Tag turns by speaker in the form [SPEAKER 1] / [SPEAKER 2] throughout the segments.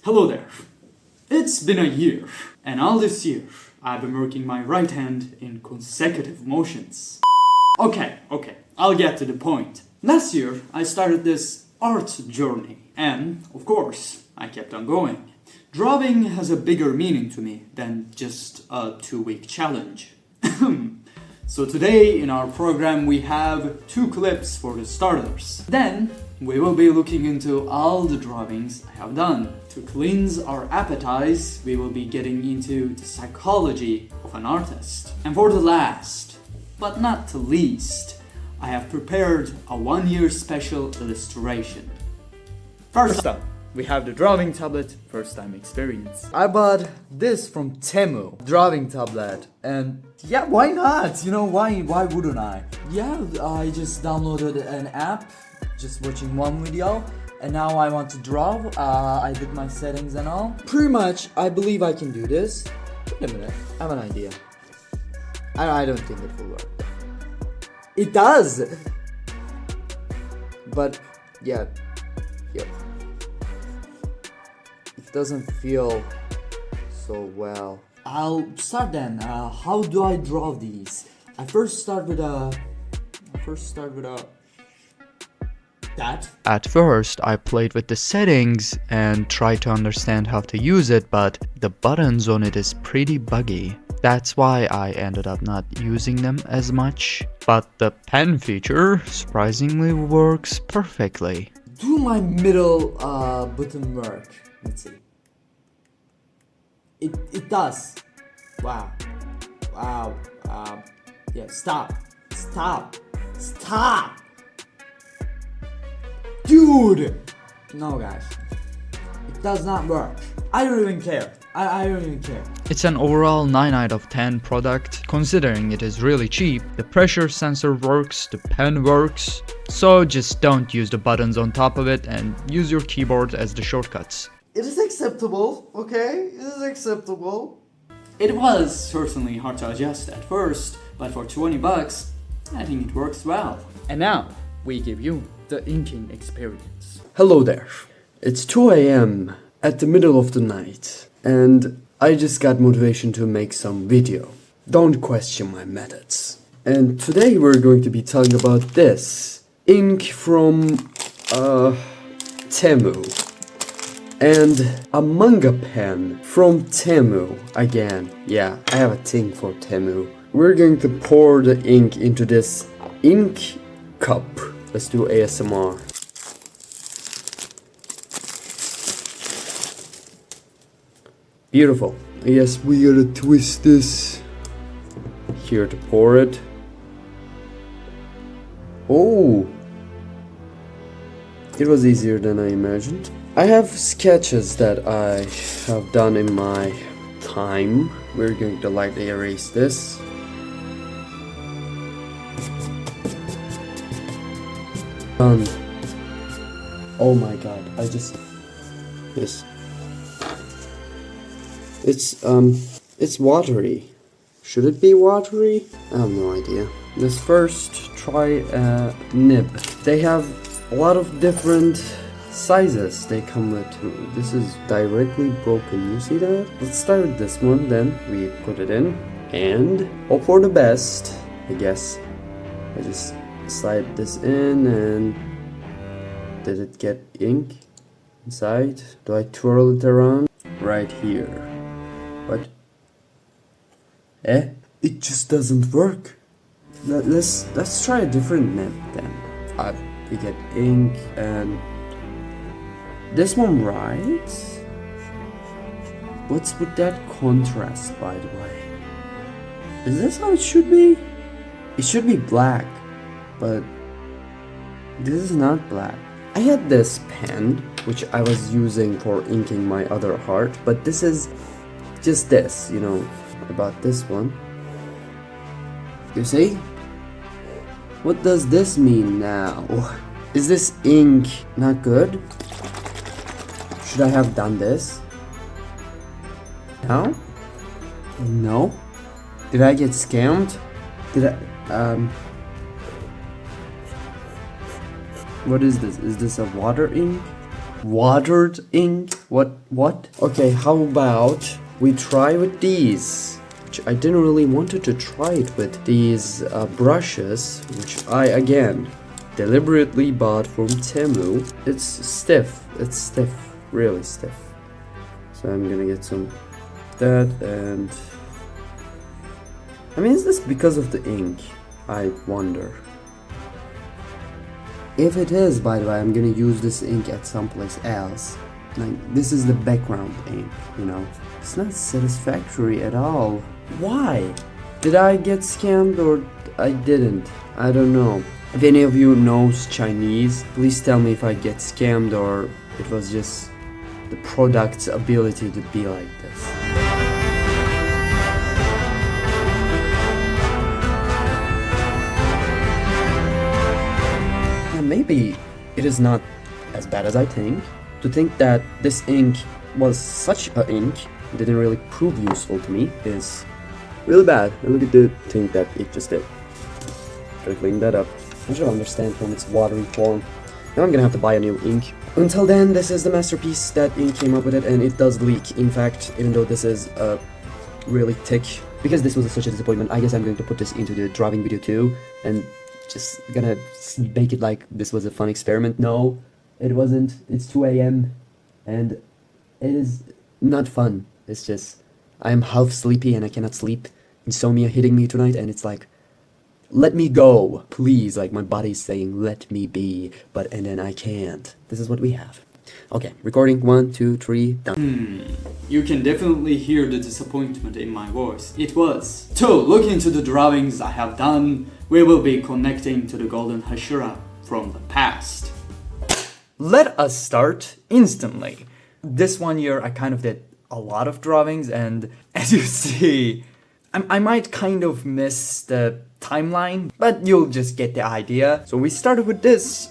[SPEAKER 1] Hello there. It's been a year, and all this year I've been working my right hand in consecutive motions. Okay, I'll get to the point. Last year I started this art journey, and of course I kept on going. Drawing has a bigger meaning to me than just a 2-week challenge. So today in our program we have 2 clips for the starters. Then we will be looking into all the drawings I have done. To cleanse our appetites, we will be getting into the psychology of an artist. And for the last, but not the least, I have prepared a 1-year special illustration. First up, we have the drawing tablet first time experience.
[SPEAKER 2] I bought this from Temu, drawing tablet, and yeah, why not? You know, why wouldn't I? Yeah, I just downloaded an app, just watching one video, and now I want to draw. I did my settings and all. Pretty much, I believe I can do this. Wait a minute, I have an idea. I don't think it will work. It does! But, yeah. It doesn't feel so well. I'll start then. How do I draw these? I first start with that.
[SPEAKER 3] At first, I played with the settings and tried to understand how to use it, but the buttons on it is pretty buggy. That's why I ended up not using them as much. But the pen feature surprisingly works perfectly.
[SPEAKER 2] Do my middle button work? Let's see. It does. Wow. Yeah, stop. Dude! No, guys. It does not work. I don't even care. I don't even care.
[SPEAKER 3] It's an overall 9 out of 10 product, considering it is really cheap. The pressure sensor works, the pen works, so just don't use the buttons on top of it and use your keyboard as the shortcuts.
[SPEAKER 2] It is acceptable, okay? It is acceptable.
[SPEAKER 1] It was certainly hard to adjust at first, but for $20, I think it works well. And now, we give you the inking experience.
[SPEAKER 4] Hello there. It's 2 a.m. at the middle of the night, and I just got motivation to make some video. Don't question my methods. And today we're going to be talking about this ink from Temu. And a manga pen from Temu again. Yeah, I have a thing for Temu. We're going to pour the ink into this ink cup. Let's do ASMR. Beautiful. Yes, we gotta twist this here to pour it. Oh! It was easier than I imagined. I have sketches that I have done in my time. We're going to lightly erase this. Done. Oh my god, yes. It's watery. Should it be watery? I have no idea. Let's first try a nib. They have a lot of different sizes they come with too. This is directly broken, you see that? Let's start with this one, then we put it in and hope for the best, I guess. I just slide this in, and did it get ink inside? Do I twirl it around? Right here. What? It just doesn't work. Let's try a different nib then. We get ink and this one, right? What's with that contrast, by the way? Is this how it should be? It should be black, but this is not black. I had this pen, which I was using for inking my other heart, but this is just this, you know, about this one. You see? What does this mean now? Is this ink not good? Should I have done this? No? No? Did I get scammed? Did I, What is this? Is this a water ink? Watered ink? What? Okay, how about we try with these? Which I didn't really wanted to try it with these brushes, which I, again, deliberately bought from Temu. It's stiff. It's stiff. Really stiff. So I'm gonna get some of that, and I mean, is this because of the ink? I wonder. If it is, by the way, I'm gonna use this ink at someplace else. Like, this is the background ink, you know. It's not satisfactory at all. Why? Did I get scammed or I didn't? I don't know. If any of you knows Chinese, please tell me if I get scammed or it was just the product's ability to be like this. And maybe it is not as bad as I think. To think that this ink was such a ink, didn't really prove useful to me, is really bad. And look at the thing that it just did. Gotta clean that up. I should understand from its watery form. Now I'm gonna have to buy a new ink. Until then, this is the masterpiece that ink came up with it, and it does leak. In fact, even though this is really thick, because this was such a disappointment, I guess I'm going to put this into the drawing video too, and just gonna make it like this was a fun experiment. No, it wasn't. It's 2 a.m. and it is not fun. It's just, I am half sleepy and I cannot sleep. Insomnia hitting me tonight, and it's like, let me go, please. Like, my body's saying, let me be, and then I can't. This is what we have. Okay, recording, 1, 2, 3, done.
[SPEAKER 1] You can definitely hear the disappointment in my voice. It was. To look into the drawings I have done, we will be connecting to the golden Hashira from the past.
[SPEAKER 2] Let us start instantly. This 1 year I kind of did a lot of drawings, and as you see, I might kind of miss the timeline, but you'll just get the idea. So we started with this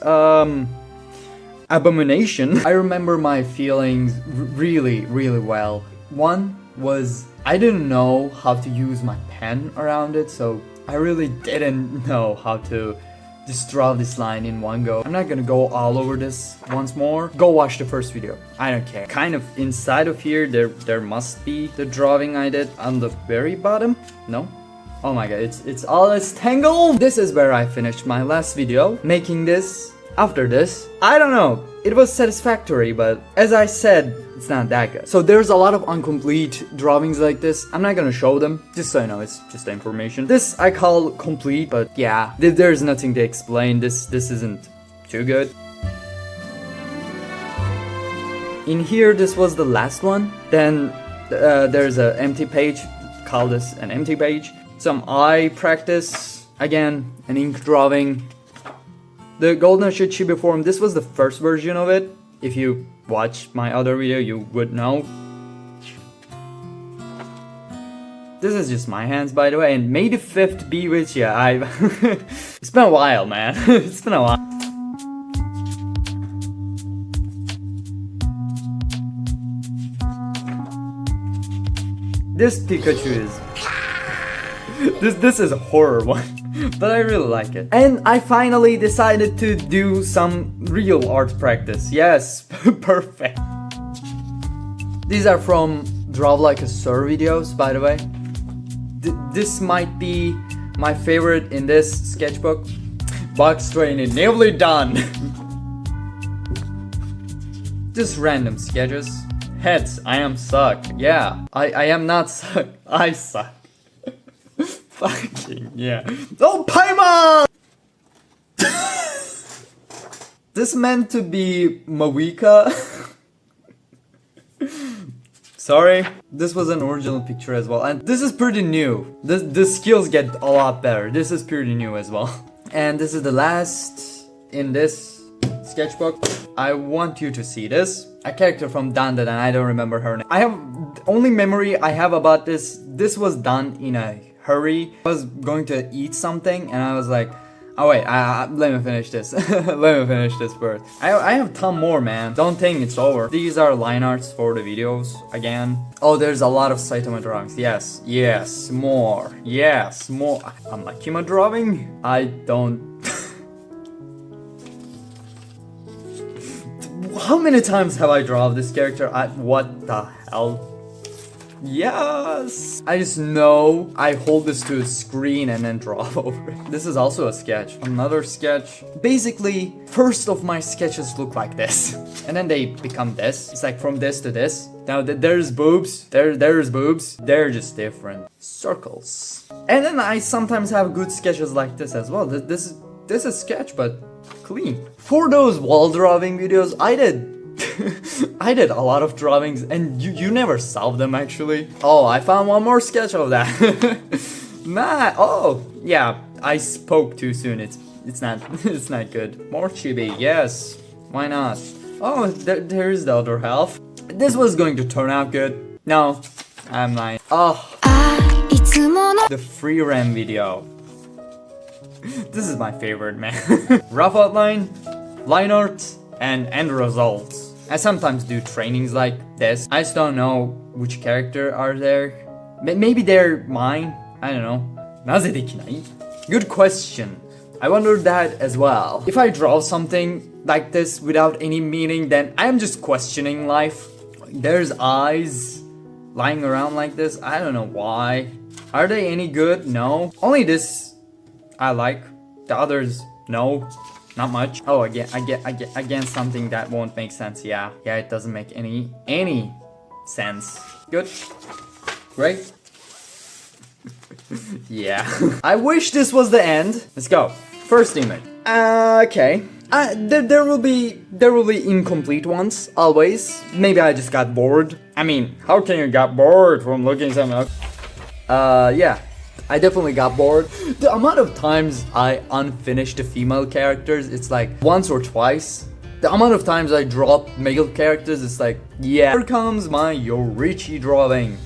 [SPEAKER 2] abomination. I remember my feelings really well. One was I didn't know how to use my pen around it, so I really didn't know how to just draw this line in one go. I'm not gonna go all over this once more. Go watch the first video. I don't care. Kind of inside of here, there must be the drawing I did on the very bottom. No? Oh my god, it's all this tangle. This is where I finished my last video. Making this, after this, I don't know. It was satisfactory, but as I said, it's not that good. So there's a lot of incomplete drawings like this. I'm not gonna show them, just so you know, it's just information. This I call complete, but yeah, there's nothing to explain. This isn't too good. In here, this was the last one. Then there's an empty page. Call this an empty page. Some eye practice. Again, an ink drawing. The Golden Chibi form, this was the first version of it. If you watch my other video, you would know. This is just my hands, by the way, and may the 5th be with you. It's been a while, man. It's been a while. This Pikachu is... This is a horror one. But I really like it. And I finally decided to do some real art practice. Yes, perfect. These are from Draw Like a Sir videos, by the way. This might be my favorite in this sketchbook. Box training nearly done. Just random sketches. Heads, I am suck. Yeah, I am not suck. I suck. Fucking yeah. Oh, Paimon! This meant to be Mawika. Sorry. This was an original picture as well. And this is pretty new. The skills get a lot better. This is pretty new as well. And this is the last in this sketchbook. I want you to see this. A character from Dandan, and I don't remember her name. I have only memory I have about this. This was done in a hurry. I was going to eat something and I was like, oh wait, let me finish this. Let me finish this first. I have a ton more, man. Don't think it's over. These are line arts for the videos again. Oh, there's a lot of Saitama drawings. Yes, more. Yes, more. A Makima drawing? I don't... How many times have I drawn this character? What the hell? Yes! I just know I hold this to a screen and then draw over it. This is also a sketch. Another sketch. Basically, first of my sketches look like this. And then they become this. It's like from this to this. Now there's boobs. There's boobs. They're just different. Circles. And then I sometimes have good sketches like this as well. This is sketch, but clean. For those wall drawing videos, I did I did a lot of drawings and you never solved them actually. Oh, I found one more sketch of that. Nah, oh, yeah, I spoke too soon. It's not good. More chibi, yes. Why not? Oh, there's the other half. This was going to turn out good. No, I'm lying. Oh, the free RAM video. This is my favorite, man. Rough outline, line art, and end results. I sometimes do trainings like this. I just don't know which character are there. Maybe they're mine. I don't know. なぜできない? Good question. I wondered that as well. If I draw something like this without any meaning, then I'm just questioning life. There's eyes lying around like this. I don't know why. Are they any good? No. Only this I like. The others, no. Not much. Oh, again something that won't make sense. Yeah, it doesn't make any sense. Good. Great. Yeah. I wish this was the end. Let's go. First image. Okay. There will be incomplete ones always. Maybe I just got bored. I mean, how can you get bored from looking something up? Yeah. I definitely got bored. The amount of times I unfinished the female characters, it's like once or twice. The amount of times I drop male characters, it's like, yeah. Here comes my Yorichi drawing.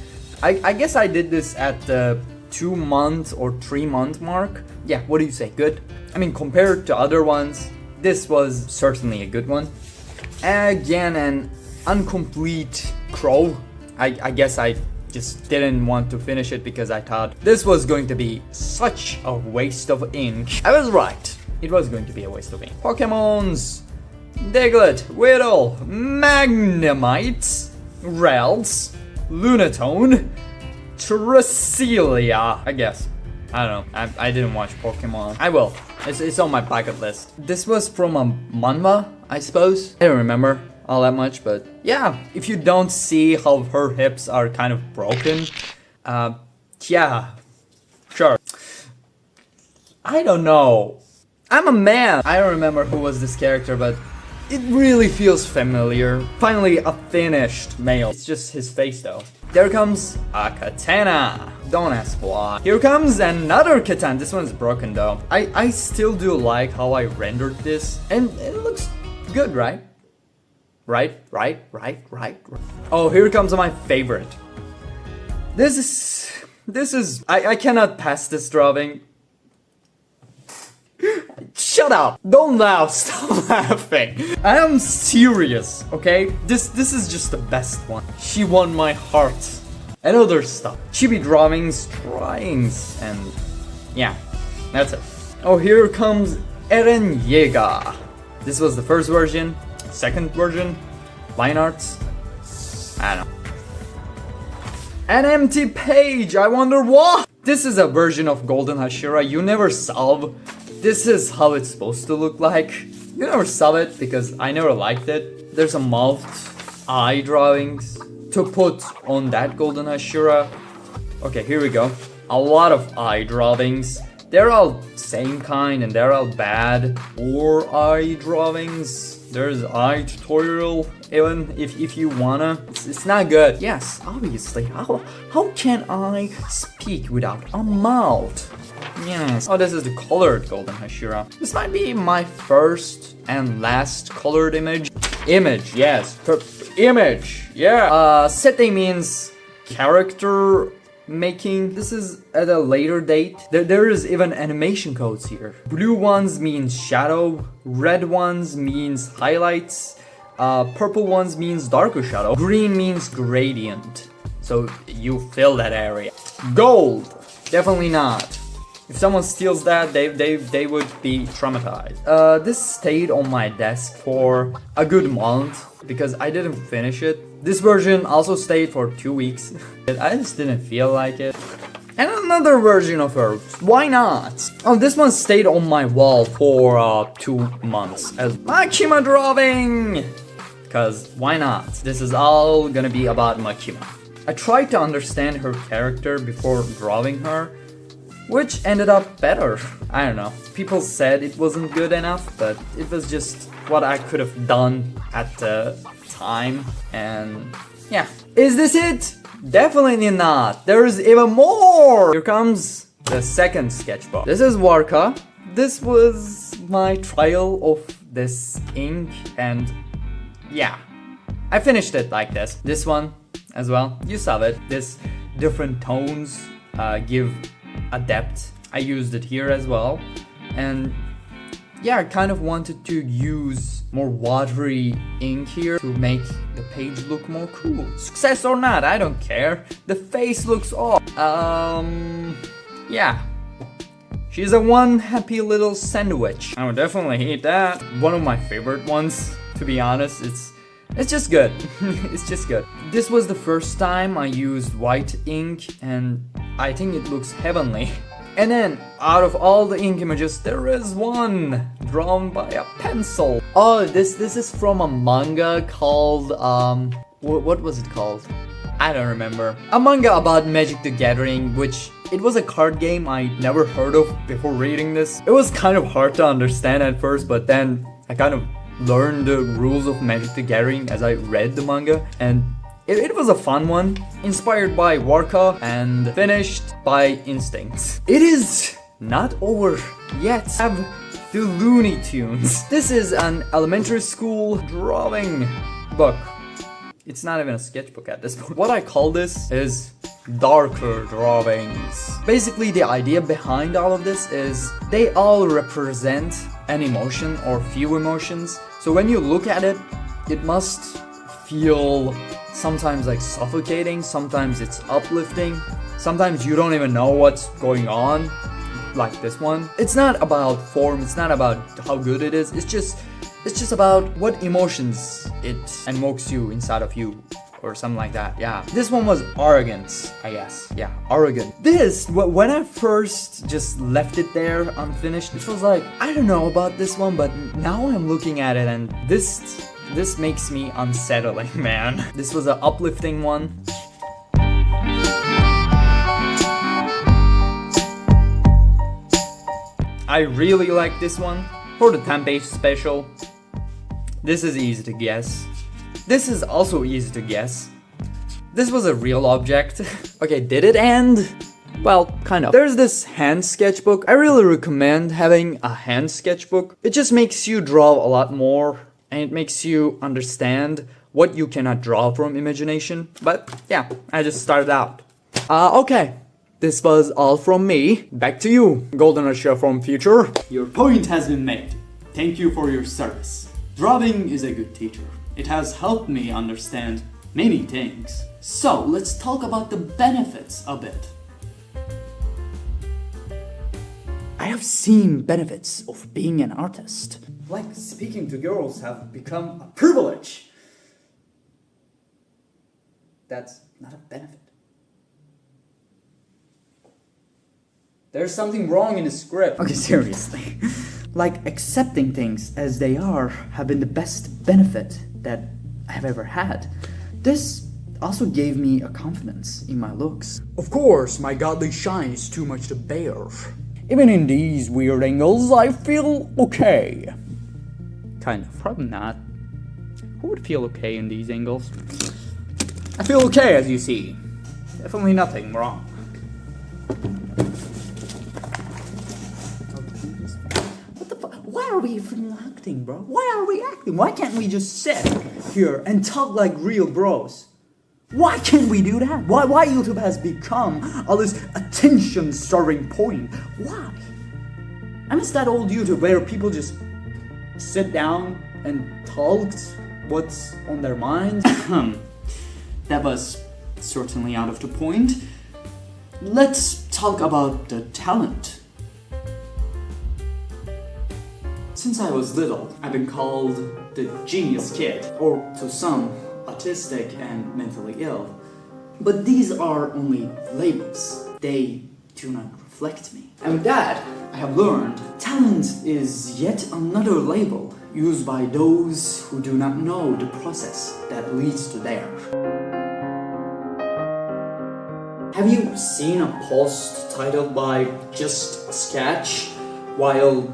[SPEAKER 2] I guess I did this at the 2-month or 3-month mark. Yeah, what do you say? Good? I mean, compared to other ones, this was certainly a good one. Again, an incomplete crow. I guess I just didn't want to finish it because I thought this was going to be such a waste of ink. I was right. It was going to be a waste of ink. Pokemons. Diglett, Whittle, Magnemite, Ralts, Lunatone, Trecelia. I guess. I don't know. I didn't watch Pokemon. I will. It's on my bucket list. This was from a manhwa, I suppose. I don't remember all that much, but yeah, if you don't see how her hips are kind of broken, yeah, sure. I don't know. I'm a man. I don't remember who was this character, but it really feels familiar. Finally, a finished male. It's just his face though. There comes a katana. Don't ask why. Here comes another katana. This one's broken though. I still do like how I rendered this, and it looks good, right? Right. Oh, here comes my favorite. This is, I cannot pass this drawing. Shut up! Don't laugh, stop laughing. I am serious, okay? This is just the best one. She won my heart. And other stuff. Chibi drawings, and yeah, that's it. Oh, here comes Eren Yeager. This was the first version. Second version, line arts, I don't know. An empty page, I wonder what? This is a version of Golden Hashira you never solve. This is how it's supposed to look like. You never solve it because I never liked it. There's a mouthed eye drawings to put on that Golden Hashira. Okay, here we go. A lot of eye drawings. They're all same kind and they're all bad. Or eye drawings. There's eye tutorial, even if you wanna. It's not good. Yes, obviously. How can I speak without a mouth? Yes. Oh, this is the colored Golden Hashira. This might be my first and last colored image. Image, yes. Image, yeah. Sete means character making. This is at a later date. There is even animation codes here. Blue ones means shadow, red ones means highlights, purple ones means darker shadow, green means gradient. So you fill that area. Gold, definitely not. If someone steals that, they would be traumatized. This stayed on my desk for a good month because I didn't finish it. This version also stayed for 2 weeks. I just didn't feel like it. And another version of her. Why not? Oh, this one stayed on my wall for 2 months as Makima drawing. Because why not? This is all gonna be about Makima. I tried to understand her character before drawing her, which ended up better. I don't know. People said it wasn't good enough, but it was just what I could have done at the time. And yeah. Is this it? Definitely not. There's even more. Here comes the second sketchbook. This is Warka. This was my trial of this ink, and yeah, I finished it like this. This one as well. You saw it. This different tones give a depth. I used it here as well. And yeah, I kind of wanted to use more watery ink here to make the page look more cool. Success or not, I don't care. The face looks off. Yeah. She's a one happy little sandwich. I would definitely eat that. One of my favorite ones, to be honest. It's just good. It's just good. This was the first time I used white ink, and I think it looks heavenly. And then, out of all the ink images, there is one drawn by a pencil. Oh, this is from a manga called, what was it called? I don't remember. A manga about Magic the Gathering, which it was a card game I never heard of before reading this. It was kind of hard to understand at first, but then I kind of learned the rules of Magic the Gathering as I read the manga, and it was a fun one, inspired by Warka and finished by Instincts. It is not over yet. I have the Looney Tunes. This is an elementary school drawing book. It's not even a sketchbook at this point. What I call this is darker drawings. Basically, the idea behind all of this is they all represent an emotion or few emotions. So when you look at it, it must feel sometimes like suffocating, sometimes it's uplifting, sometimes you don't even know what's going on, like this one. It's not about form, it's not about how good it is, it's just about what emotions it invokes you inside of you, or something like that. Yeah, this one was arrogance, I guess. Yeah, arrogant. This, when I first just left it there unfinished, it was like, I don't know about this one, but now I'm looking at it and this makes me unsettling, man. This was an uplifting one. I really like this one for the 10-page special. This is easy to guess. This is also easy to guess. This was a real object. Okay, did it end? Well, kind of. There's this hand sketchbook. I really recommend having a hand sketchbook. It just makes you draw a lot more, and it makes you understand what you cannot draw from imagination. But yeah, I just started out. Okay. This was all from me. Back to you, Golden Archer from future.
[SPEAKER 1] Your point has been made. Thank you for your service. Drawing is a good teacher. It has helped me understand many things. So let's talk about the benefits a bit.
[SPEAKER 2] I have seen benefits of being an artist. Like speaking to girls have become a privilege. That's not a benefit. There's something wrong in the script. Okay, seriously. Like accepting things as they are have been the best benefit that I have ever had. This also gave me a confidence in my looks. Of course, my godly shine is too much to bear. Even in these weird angles, I feel okay. Kind of. Probably not. Who would feel okay in these angles? I feel okay, as you see. Definitely nothing wrong. What the fuck? Why are we even acting, bro? Why are we acting? Why can't we just sit here and talk like real bros? Why can't we do that? Why YouTube has become all this attention-starving point? Why? I miss that old YouTube where people just sit down and talk what's on their minds.
[SPEAKER 1] That was certainly out of the point. Let's talk about the talent Since I was little, I've been called the genius kid, or to some, autistic and mentally ill. But these are only labels. They do not reflect me. And with that, I have learned talent is yet another label used by those who do not know the process that leads to there. Have you seen a post titled by Just Sketch while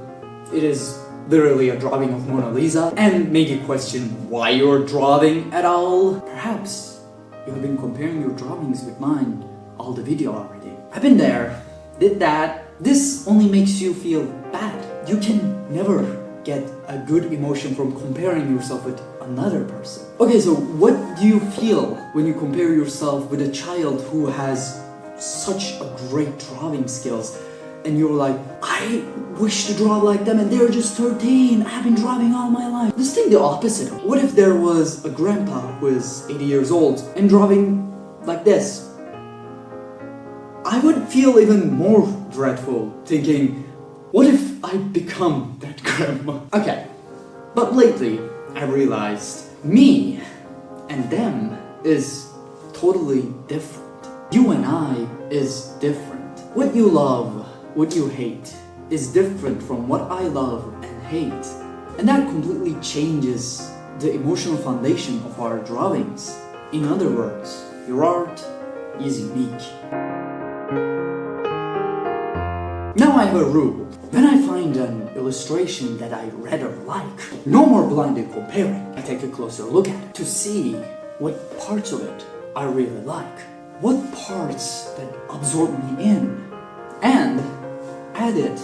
[SPEAKER 1] it is literally a drawing of Mona Lisa and make you question why you're drawing at all? Perhaps you have been comparing your drawings with mine all the video already. I've been there, did that. This only makes you feel bad. You can never get a good emotion from comparing yourself with another person. Okay, so what do you feel when you compare yourself with a child who has such a great drawing skills and you're like, I wish to draw like them and they're just 13, I've been drawing all my life. Let's think the opposite. What if there was a grandpa who is 80 years old and drawing like this? I would feel even more dreadful thinking, what if I become that grandma? Okay, but lately I realized me and them is totally different. You and I is different. What you love, what you hate is different from what I love and hate. And that completely changes the emotional foundation of our drawings. In other words, your art is unique. Now I have a rule. When I find an illustration that I rather like, no more blindly comparing. I take a closer look at it to see what parts of it I really like. What parts that absorb me in, and add it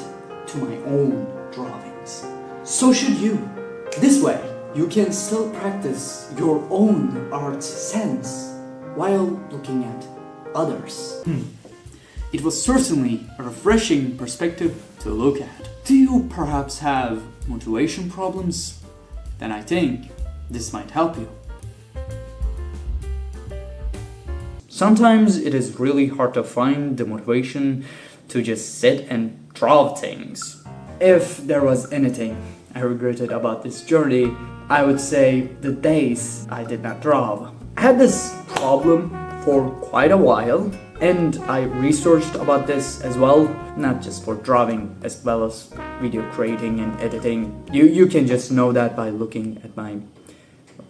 [SPEAKER 1] to my own drawings. So should you. This way, you can still practice your own art sense while looking at others. It was certainly a refreshing perspective to look at. Do you perhaps have motivation problems? Then I think this might help you. Sometimes it is really hard to find the motivation to just sit and draw things. If there was anything I regretted about this journey, I would say the days I did not draw. I had this problem for quite a while, and I researched about this as well, not just for drawing as well as video creating and editing. You can just know that by looking at my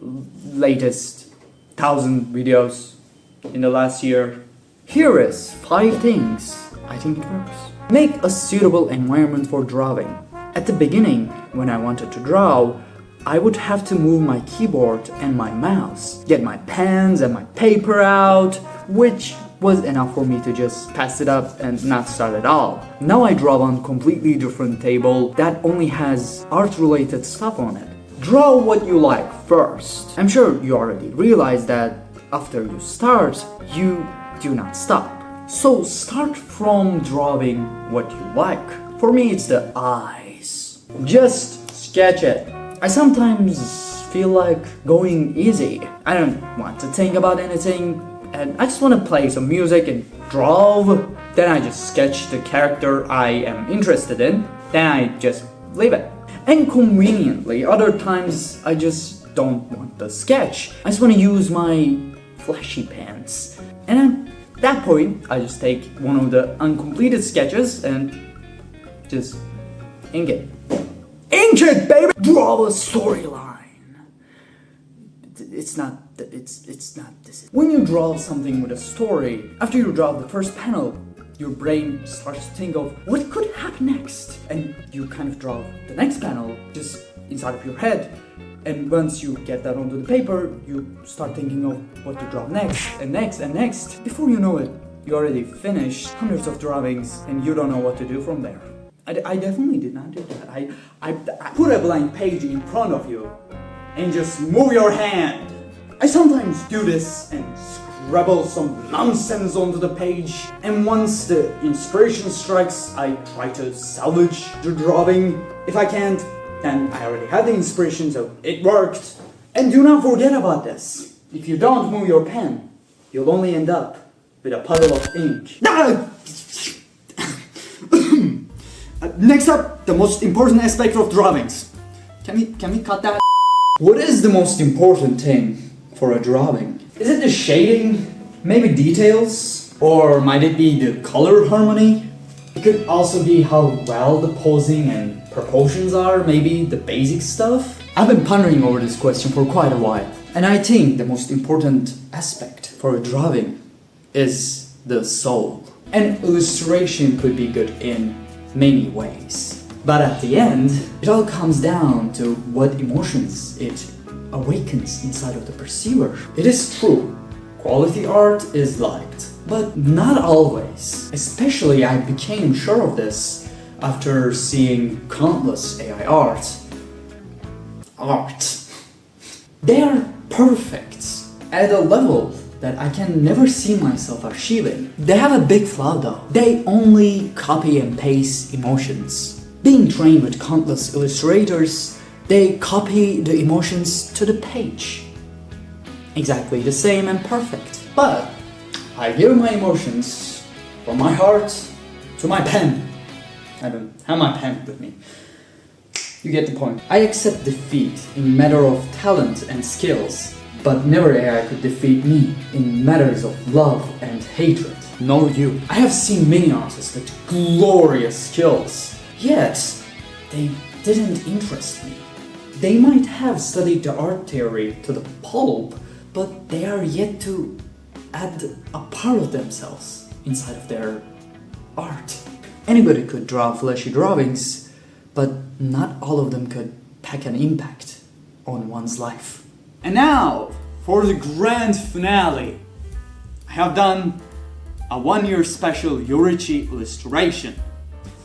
[SPEAKER 1] latest 1,000 videos in the last year. Here is 5 things I think it works. Make a suitable environment for drawing. At the beginning, when I wanted to draw, I would have to move my keyboard and my mouse, get my pens and my paper out, which was enough for me to just pass it up and not start at all. Now I draw on a completely different table that only has art-related stuff on it. Draw what you like first. I'm sure you already realized that after you start, you do not stop. So start from drawing what you like. For me, it's the eyes. Just sketch it. I sometimes feel like going easy. I don't want to think about anything, and I just want to play some music and draw. Then I just sketch the character I am interested in. Then I just leave it. And conveniently, other times I just don't want the sketch. I just want to use my flashy pens. And at that point, I just take one of the uncompleted sketches and just ink it. Ink it, baby! Draw a storyline. It's not this. When you draw something with a story, after you draw the first panel, your brain starts to think of what could happen next. And you kind of draw the next panel just inside of your head. And once you get that onto the paper, you start thinking of what to draw next, and next, and next. Before you know it, you already finished hundreds of drawings, and you don't know what to do from there. I definitely did not do that. I put a blank page in front of you, and just move your hand. I sometimes do this and scribble some nonsense onto the page, and once the inspiration strikes, I try to salvage the drawing. If I can't, then I already had the inspiration, so it worked. And do not forget about this. If you don't move your pen, you'll only end up with a puddle of ink. Next up, the most important aspect of drawings. Can we cut that? What is the most important thing for a drawing? Is it the shading? Maybe details? Or might it be the color harmony? It could also be how well the posing and proportions are, maybe the basic stuff. I've been pondering over this question for quite a while, and I think the most important aspect for a drawing is the soul. An illustration could be good in many ways, but at the end, it all comes down to what emotions it awakens inside of the perceiver. It is true, quality art is liked, but not always. Especially I became sure of this after seeing countless AI art. They are perfect at a level that I can never see myself achieving. They have a big flaw though. They only copy and paste emotions. Being trained with countless illustrators, they copy the emotions to the page. Exactly the same and perfect. But I give my emotions from my heart to my pen. I don't have my pen with me. You get the point. I accept defeat in matter of talent and skills, but never AI could defeat me in matters of love and hatred. Nor you. I have seen many artists with glorious skills, yet they didn't interest me. They might have studied the art theory to the pulp, but they are yet to add a part of themselves inside of their art. Anybody could draw flashy drawings, but not all of them could pack an impact on one's life. And now, for the grand finale. I have done a 1-year special Yoruichi illustration.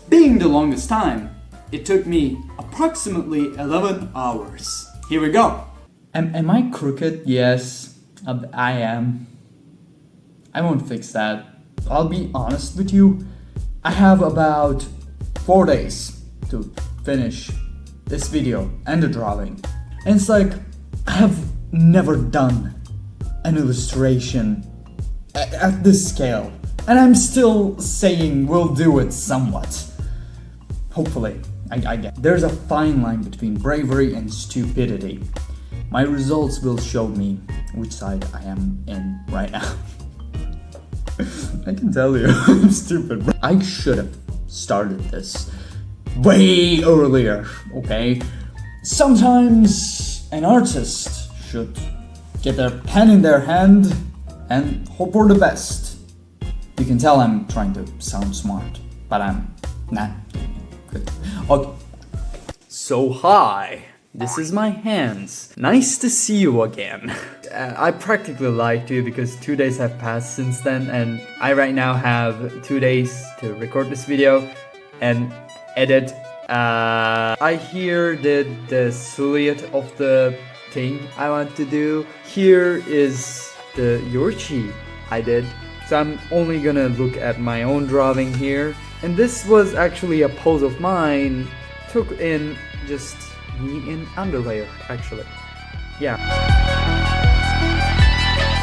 [SPEAKER 1] Being the longest time, it took me approximately 11 hours. Here we go. Am I crooked? Yes, I am. I won't fix that. I'll be honest with you. I have about 4 days to finish this video and the drawing. And it's like, I have never done an illustration at this scale. And I'm still saying we'll do it somewhat. Hopefully, I get. There's a fine line between bravery and stupidity. My results will show me which side I am in right now. I can tell you, I'm stupid, bro. I should have started this way earlier, okay? Sometimes an artist should get their pen in their hand and hope for the best. You can tell I'm trying to sound smart, but I'm not doing it good. Okay. So hi, this is my hands. Nice to see you again. I practically lied to you because 2 days have passed since then, and I right now have 2 days to record this video and edit. I here did the silhouette of the thing I want to do. Here is the Yoruichi I did. So I'm only gonna look at my own drawing here. And this was actually a pose of mine. Took in just me in underlayer, actually. Yeah.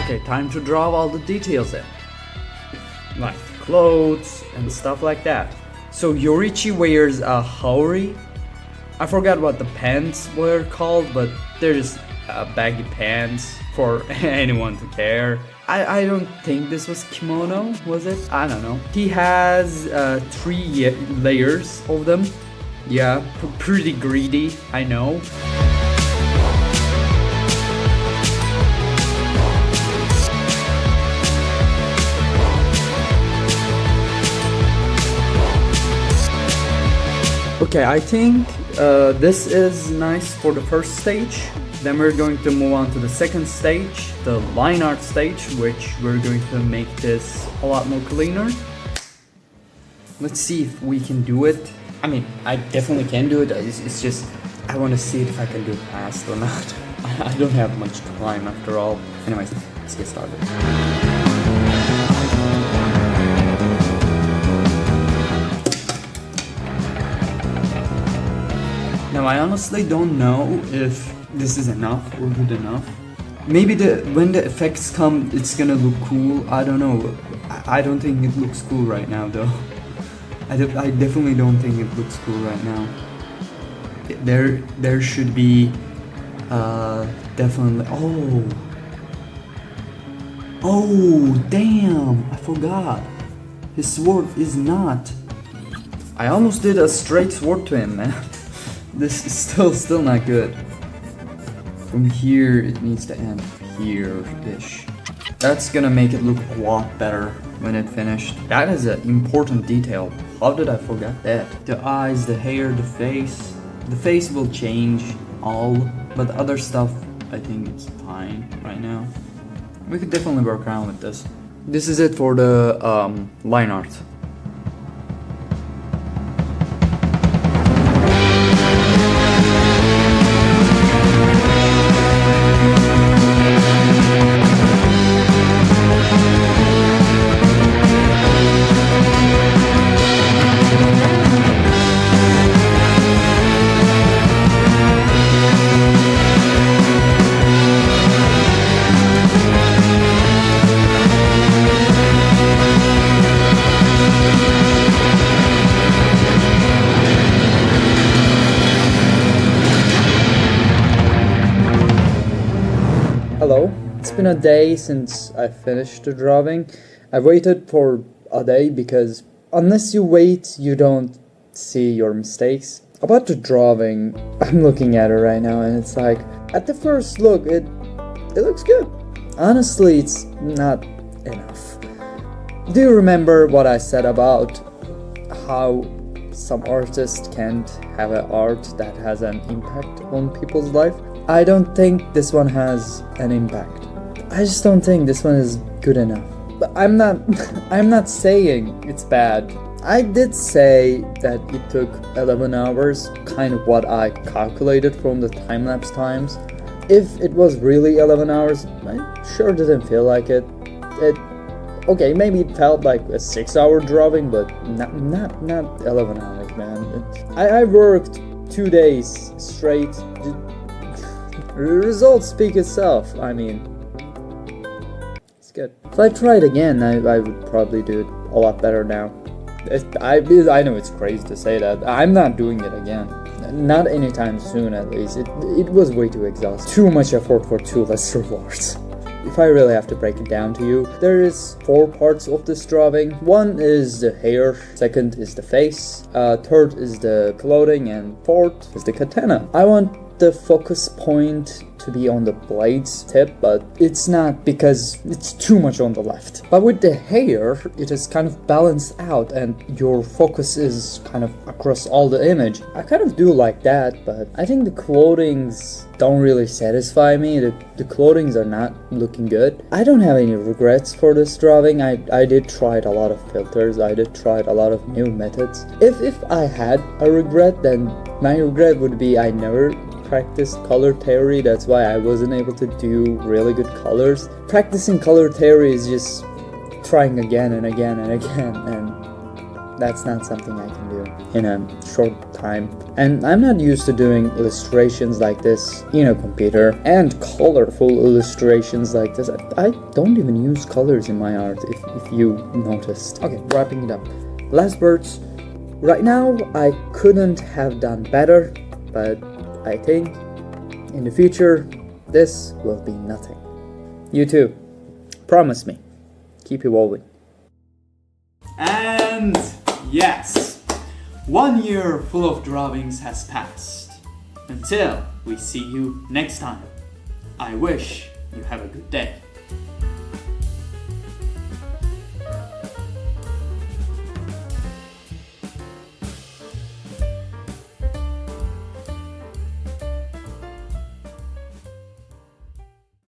[SPEAKER 1] Okay, time to draw all the details in. Like clothes and stuff like that. So Yoruichi wears a haori. I forgot what the pants were called, but they're just baggy pants for anyone to care. I don't think this was kimono, was it? I don't know. He has 3 layers of them. Yeah, pretty greedy, I know. Okay, I think this is nice for the first stage. Then we're going to move on to the second stage, the line art stage, which we're going to make this a lot more cleaner. Let's see if we can do it. I mean, I definitely can do it. It's just, I want to see if I can do it fast or not. I don't have much time after all. Anyways, let's get started. Now I honestly don't know if this is enough or good enough. Maybe when the effects come, it's gonna look cool. I don't know. I don't think it looks cool right now though.
[SPEAKER 2] I definitely don't think it looks cool right now. There should be definitely. Oh damn! I forgot. His sword is not. I almost did a straight sword to him, man. This is still not good. From here, it needs to end here-ish. That's gonna make it look a lot better when it finished. That is an important detail. How did I forget that? The eyes, the hair, the face. The face will change all, but other stuff, I think it's fine right now. We could definitely work around with this. This is it for the line art. Hello, it's been a day since I finished the drawing. I waited for a day because unless you wait, you don't see your mistakes. About the drawing, I'm looking at it right now and it's like, at the first look, it looks good. Honestly, it's not enough. Do you remember what I said about how some artists can't have an art that has an impact on people's life? I don't think this one has an impact. I just don't think this one is good enough. But I'm not saying it's bad. I did say that it took 11 hours, kind of what I calculated from the time-lapse times. If it was really 11 hours, I sure didn't feel like it. Okay, maybe it felt like a 6-hour drawing, but not 11 hours, man. I worked 2 days straight. Results speak itself. I mean, it's good. If I tried again, I would probably do it a lot better now. I know it's crazy to say that. I'm not doing it again. Not anytime soon, at least. It was way too exhausting. Too much effort for too less rewards. If I really have to break it down to you, there is 4 parts of this drawing. One is the hair, second is the face, third is the clothing, and fourth is the katana. I want the focus point to be on the blade's tip, but it's not because it's too much on the left. But with the hair, it is kind of balanced out and your focus is kind of across all the image. I kind of do like that, but I think the clothings don't really satisfy me. The clothings are not looking good. I don't have any regrets for this drawing. I did try a lot of filters. I did try a lot of new methods. If I had a regret, then my regret would be I never practiced color theory. That's why I wasn't able to do really good colors. Practicing color theory is just trying again and again and again, and that's not something I can do in a short time. And I'm not used to doing illustrations like this in a computer and colorful illustrations like this. I don't even use colors in my art, if you noticed. Okay, wrapping it up. Last words. Right now, I couldn't have done better, but I think in the future, this will be nothing. You too. Promise me. Keep evolving.
[SPEAKER 1] And yes, 1 year full of drawings has passed. Until we see you next time, I wish you have a good day.